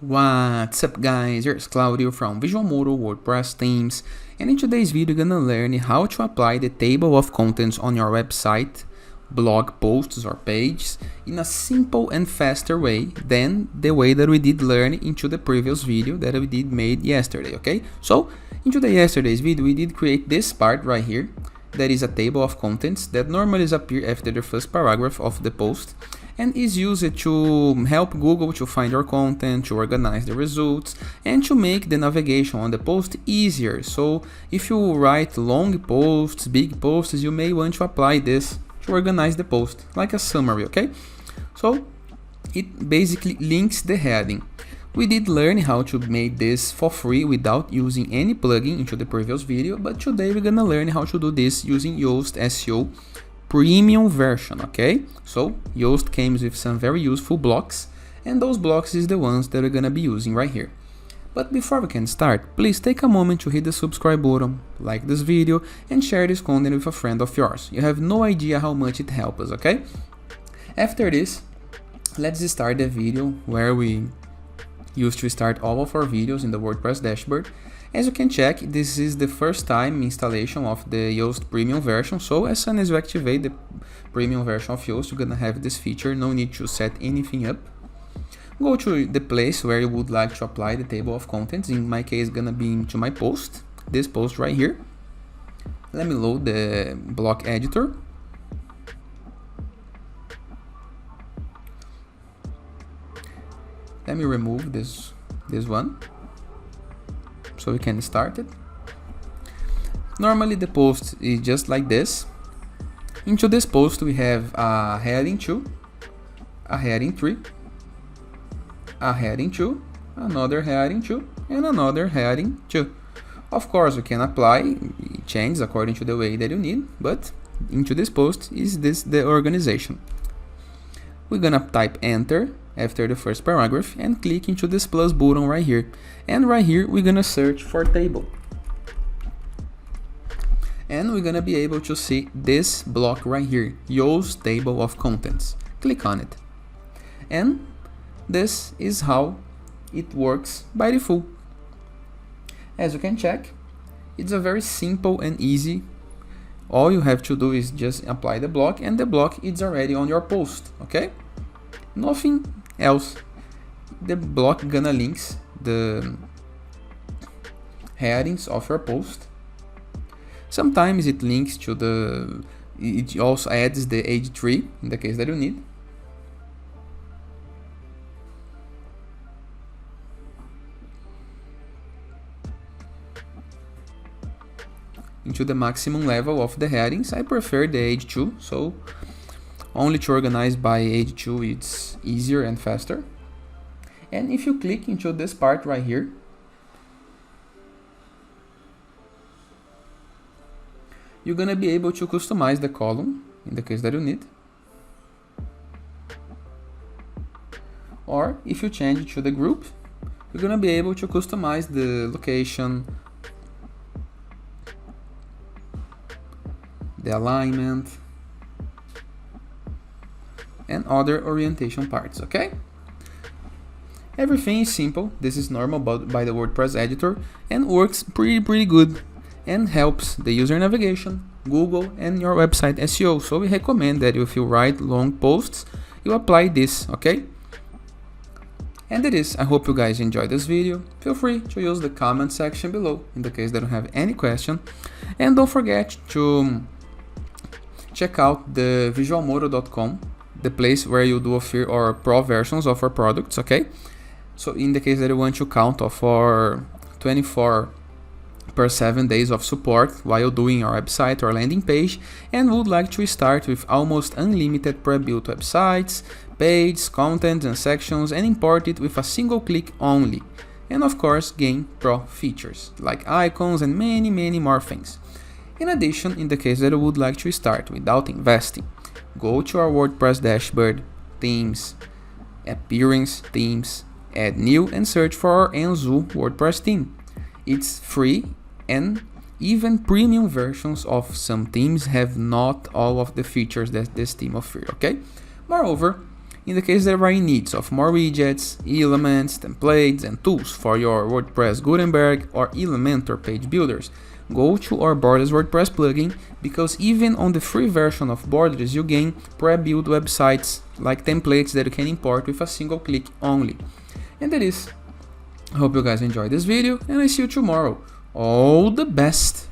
What's up guys, here's Claudio from Visual Modo WordPress themes, and in today's video you're gonna learn how to apply the table of contents on your website, blog posts or pages in a simple and faster way than the way that we did learn into the previous video that we did made yesterday, okay? So in yesterday's video we did create this part right here that is a table of contents that normally appear after the first paragraph of the post and is used to help Google to find your content, to organize the results, and to make the navigation on the post easier. So if you write long posts, big posts, you may want to apply this to organize the post, like a summary, okay? So it basically links the heading. We did learn how to make this for free without using any plugin into the previous video, but today we're gonna learn how to do this using Yoast SEO premium version, okay? So Yoast comes with some very useful blocks, and those blocks is the ones that we're gonna be using right here. But before we can start, please take a moment to hit the subscribe button, like this video, and share this content with a friend of yours. You have no idea how much it helps us, okay? After this, let's start the video where we used to start all of our videos in the WordPress dashboard. As you can check, this is the first time installation of the Yoast premium version, so as soon as you activate the premium version of Yoast, you're gonna have this feature, no need to set anything up. Go to the place where you would like to apply the table of contents. In my case, gonna be into my post, this post right here. Let me load the block editor. Let me remove this one, so we can start it. Normally the post is just like this. Into this post we have a heading 2, a heading 3, a heading 2, another heading 2, and another heading 2. Of course, we can apply changes according to the way that you need, but into this post is the organization. We're gonna type enter after the first paragraph and click into this plus button right here. And right here we're gonna search for table. And we're gonna be able to see this block right here, Yoast table of contents. Click on it. And this is how it works by default. As you can check, it's a very simple and easy. All you have to do is just apply the block, and the block is already on your post, okay? Nothing else. The block gonna links the headings of your post. Sometimes it links to it also adds the age tree in the case that you need. Into the maximum level of the headings, I prefer the age 2, so only to organize by age 2 it's easier and faster. And if you click into this part right here, you're gonna be able to customize the column in the case that you need. Or if you change it to the group, you're gonna be able to customize the location, the alignment, and other orientation parts, okay? Everything is simple. This is normal by the WordPress editor and works pretty good and helps the user navigation, Google, and your website SEO. So we recommend that if you write long posts, you apply this, okay? And it is. I hope you guys enjoyed this video. Feel free to use the comment section below in the case that you have any question. And don't forget to check out the visualmodo.com, the place where you do offer our pro versions of our products, okay? So in the case that you want to count of our 24/7 days of support while doing your website or landing page, and would like to start with almost unlimited pre-built websites, pages, content, and sections, and import it with a single click only. And of course, gain pro features like icons and many more things. In addition, in the case that you would like to start without investing, go to our WordPress dashboard, themes, appearance, themes, add new, and search for our Enzo WordPress theme. It's free, and even premium versions of some themes have not all of the features that this theme offers, okay? Moreover, In the case that you are in needs of more widgets, elements, templates, and tools for your WordPress Gutenberg or Elementor page builders, go to our Borders WordPress plugin, because even on the free version of Borders you gain pre-built websites like templates that you can import with a single click only. And that is. I hope you guys enjoyed this video, and I see you tomorrow. All the best!